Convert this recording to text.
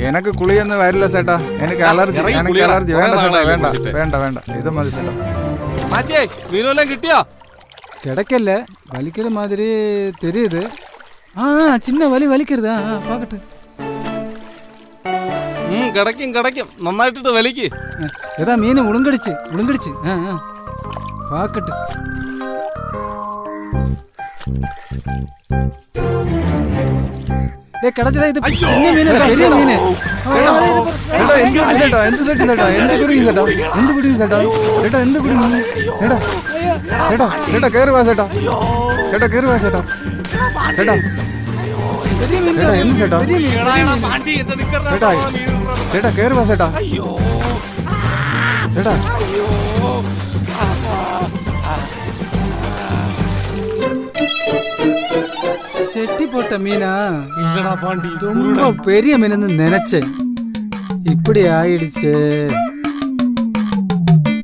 എനക്ക് കുളിയൊന്നും വരില്ല ചേട്ടാ, എനിക്ക് അലർജി. എനിക്ക് അലർജി. വേണ്ട ചേട്ടാ, വേണ്ട വേണ്ട വേണ്ട, ഇത് മതി ചേട്ടാ. മീനെല്ലാം കിട്ടിയോ? കിടക്കല്ലേ വലിക്കൽ മാതിരി തെരിയുത്. ആ ചിന്ന വലി വലിക്കരുത്. പാക്കട്ടെ. കിടക്കും കിടക്കും, നന്നായിട്ടിട്ട് വലിക്ക്. ഏതാ മീന് ഉളുങ്കടിച്ച് ഉളുങ്കടിച്ച്. പാക്കട്ടെ. കിടച്ചടാ, ഇത് ചിന്ന മീനല്ല, ചെറിയ മീന്. ചേട്ടാ എന്ത് സെറ്റ് ചേട്ടാ, എന്ത് കുടിയും ചേട്ടാ, എന്ത് കുടിയും ചേട്ടാ, ചേട്ടാ എന്ത് കുടിയും ചേട്ടാ, ചേട്ടാ ചേട്ടാ കയറി വാ ചേട്ടാ, ചേട്ടാ കയറി വാ ചേട്ടാ, ചേട്ടാ ചേട്ടാ എന്ത് ചേട്ടാ, ചേട്ടാ ചേട്ടാ കയറി വാ ചേട്ടാ, ചേട്ടാ செட்டி போட்ட மீனா? ரொம்ப பெரிய மீன் நினைச்சேன், இப்படி ஆயிடுச்சு.